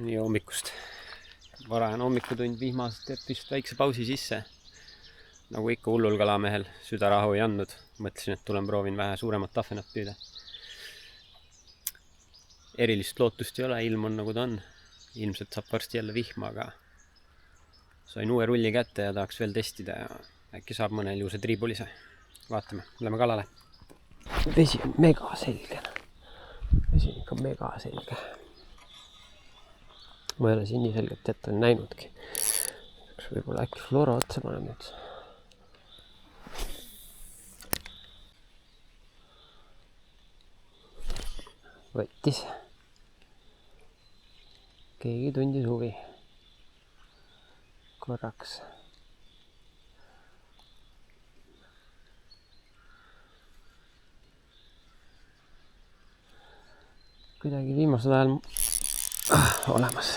Nii hommikust. Varajane hommikutund vihmasest teeb vist väikse pausi sisse. Nagu ikka hullul kalamehel südarahu ei andnud. Mõtlesin, et tulen proovin vähe suuremat tahvenat püüda. Erilist lootust ei ole, ilm on nagu ta on. Ilmselt saab varsti jälle vihma, aga sain uue rulli kätte ja tahaks veel testida ja äkki saab mõne ilusa triibulise. Vaatame, lähme kalale. Vesi on mega selge. Vesi on ikka mega selge. Ma ei ole siin nii selgelt jätta näinudki. Võib-olla äkki fluoro otsa panen nüüd. Võttis. Keegi tundis huvi. Korraks. Kuidagi viimasel ajal olemas.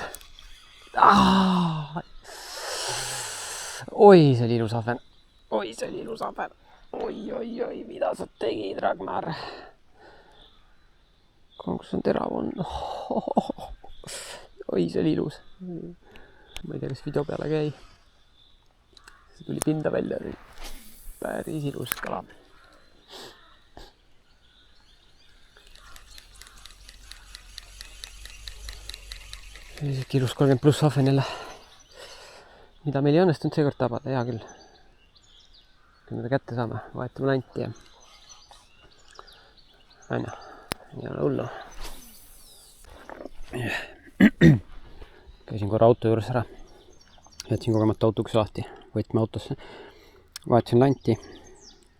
Oi, see oli ilus ahven. Oi, see oli ilus ahven. Oi, mida sa tegid, Ragnar? Kus on terav on? Oi, see oli ilus. Ma ei tea, kas video peale käi. See tuli pinda välja. Päris ilus kala. Ilus 30 pluss ahven jälle. Mida meil ei õnnestunud seekord tabada, hea küll. Kui me ta kätte saame, vahetame lanti ja aina, ei ole hullu. Käisin korra auto juures ära. Jätsin kogemata autoks lahti, võtme autosse. Vahetasin lanti,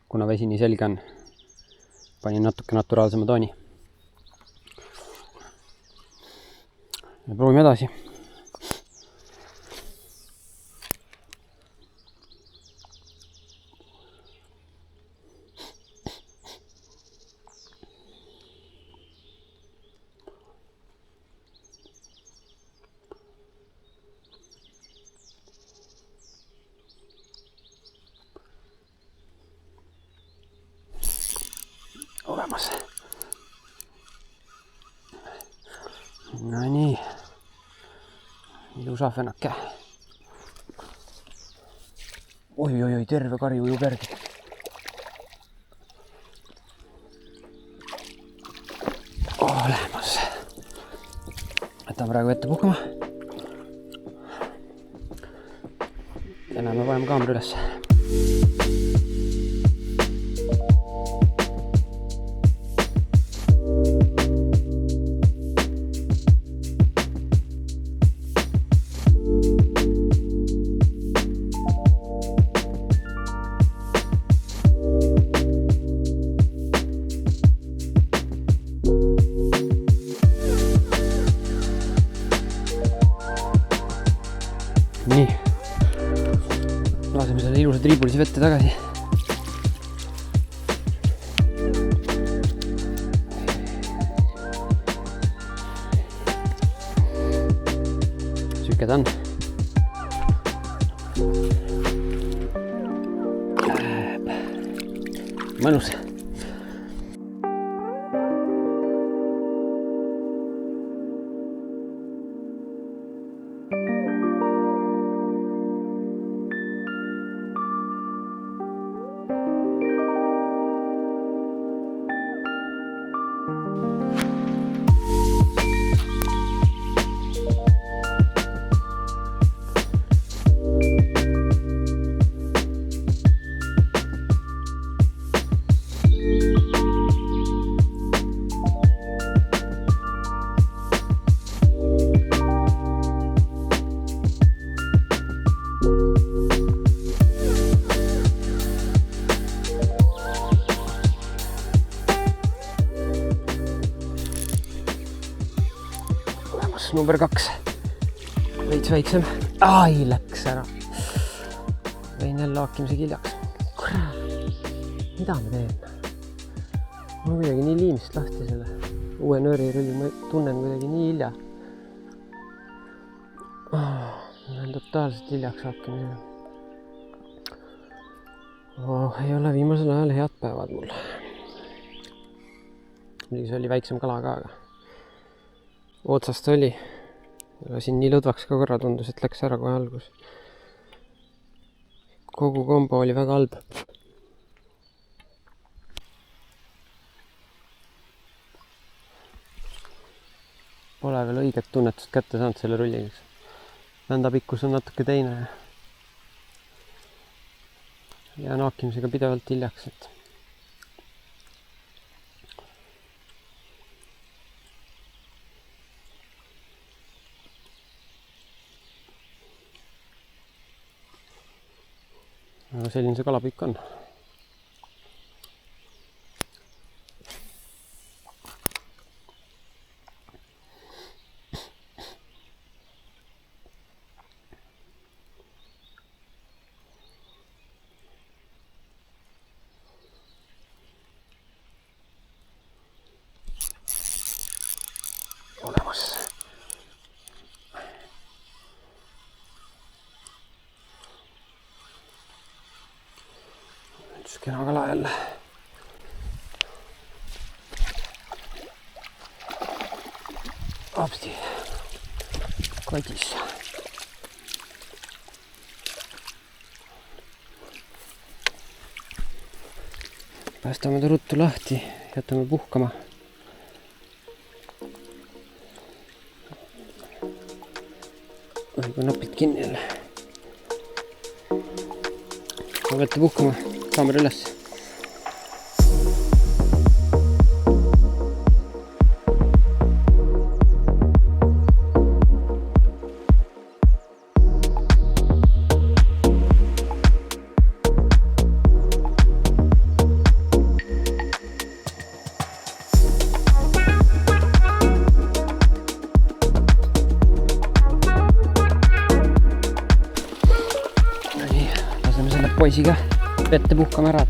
kuna vesi nii selge on, panin natuke naturaalsema tooni. Ja proovime edasi. Olemas. No nii. Ilus ahvenake. Oi, terve kari ujub järgi. Olemas. Võtan praegu ette puhkama. Ja lähme paneme kaamera üles. Nii, laseme selle ilusa triibulise vette tagasi. Süke ta on. Mõnus. Number 2. Veits väiksem. Ai, läks ära. Võin jälle haakimise kiljaks. Kurat, mida ma teen? Ma olen kuidagi nii liimist lahti selle uue nöörirulli. Ma tunnen kuidagi nii hilja. Ma olen totaalselt hiljaks haakimisega. Ei ole viimasel ajal head päevad mul. See oli väiksem kala ka, aga otsast oli. Lasin nii lõdvaks ka korra, tundus, et läks ära kohe algus. Kogu kombo oli väga halb. Pole veel õiget tunnetust kätte saanud selle rulliga. Vända pikkus on natuke teine. Ja naakimisega pidevalt hiljaks, et aga selline see kalapüük on. Olemas. Üks kena kala jälle. Apsti. Kadis. Päästame ta ruttu lahti, jätame puhkama. Õigu napilt kinni jälle. Võtte puhkama, kaamera üles. Poisiga vette puhkame ära.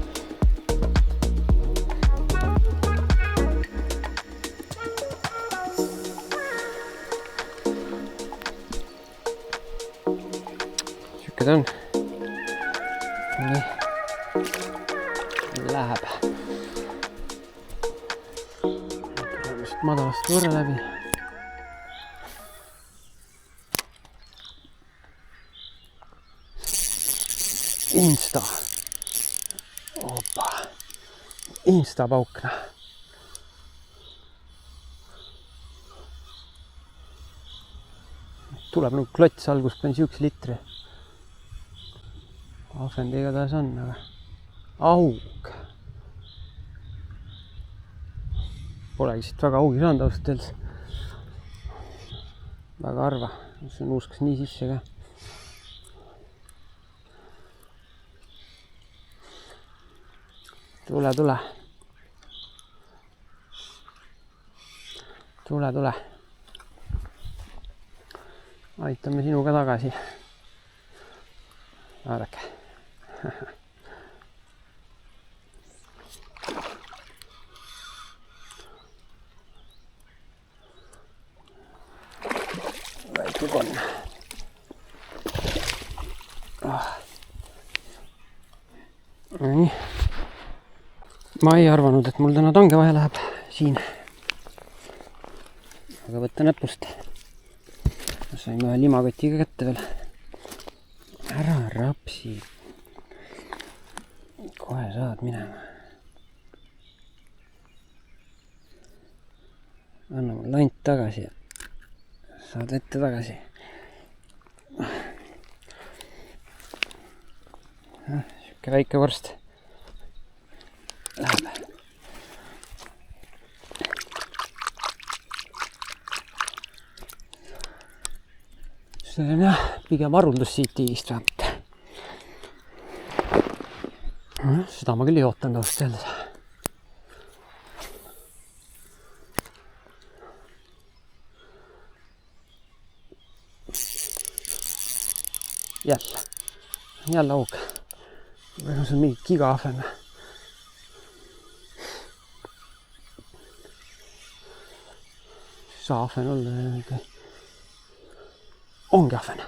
Siuke ta on. Nii. Läheb. Tuleme siit madalast korra läbi. Insta. Opa. Insta paukna. Tuleb nagu klots, algus pani siukse litri. Ahvend igatahes on, aga aug. Polegi siit väga augi saanud ausalt öeldes. Väga harva. See nuuskas nii sisse ka. Tule. Tule. Aitame sinuga tagasi. Vaadake. Väike konn. Nii. Ma ei arvanud, et mul täna tange vahe läheb siin. Aga võtta näpust. Sain ühe limakotiga kätte veel. Ära rapsi. Kohe saad minema. Anna mul lant tagasi ja saad ette tagasi. Siuke väike vorst. Läheb. See on jah, pigem varuldus siit tiigist vähemalt. Seda ma küll ei ootanud ausalt öeldes. Jälle auk. Või on see mingi gigaahven. Saa ahven olla. Ongi ahven.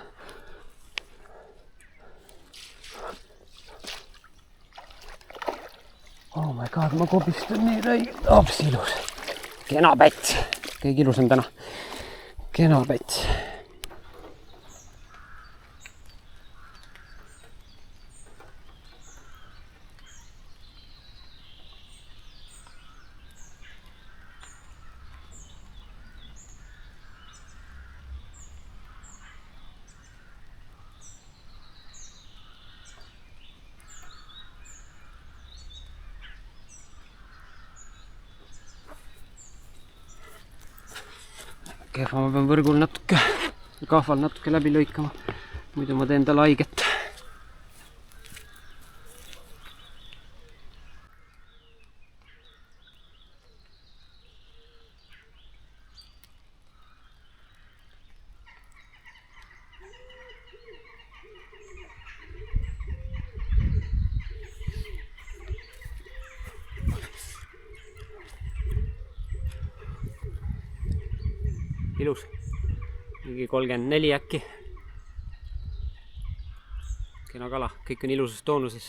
Oh my god, ma kobistan nii räigelt. Hops, ilus. Kena päts. Kõige ilusam täna. Kena päts. kehva, ma pean võrgul natuke, kahval natuke läbi lõikama, muidu ma teen talle haiget. Ilus, mingi 34 äkki. Kena kala, kõik on ilusas toonuses.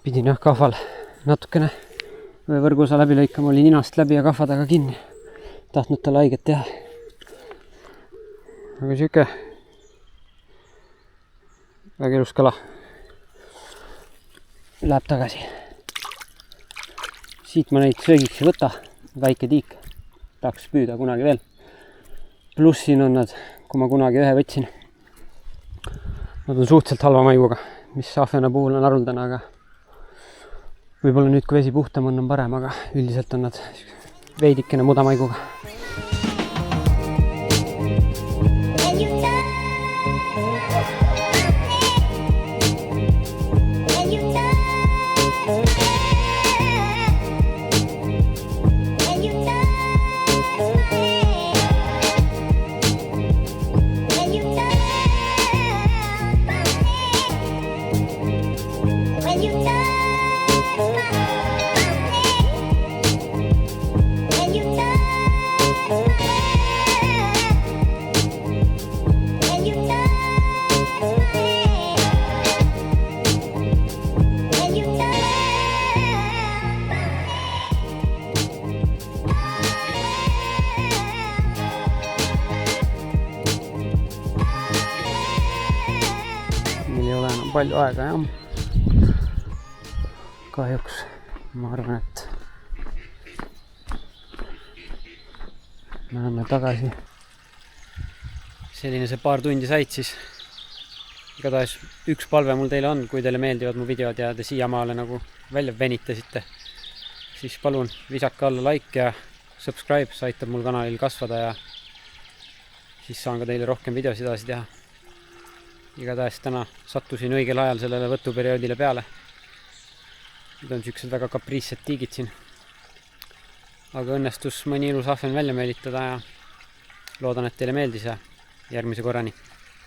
Pidin jah kahval natukene võrgusa läbi lõikama, oli ninast läbi ja kahva taga kinni. Tahtnud talle haiget teha. Aga siuke väga ilus kala. Läheb tagasi. Siit ma neid söögiks ei võta. Väike tiik. Tahaks püüda kunagi veel. Pluss siin on nad, kui ma kunagi ühe võtsin. Nad on suhteliselt halva maiguga, mis ahvena puhul on haruldane, aga võib-olla nüüd, kui vesi puhtam on parem, aga üldiselt on nad veidikene muda maiguga. Palju aega, jah. Kahjuks ma arvan, et me oleme tagasi. Selline see paar tundi said siis. Igatahes üks palve mul teile on, kui teile meeldivad mu videod ja te siiamaale nagu välja venitasite, siis palun visake alla like ja subscribe, see aitab mul kanalil kasvada ja siis saan ka teile rohkem videosid edasi teha. Igatahes täna sattusin õigel ajal sellele võtuperioodile peale. Need on siuksed väga kapriissed tiigid siin. Aga õnnestus mõni ilus ahven välja meelitada ja loodan, et teile meeldis ja järgmise korrani.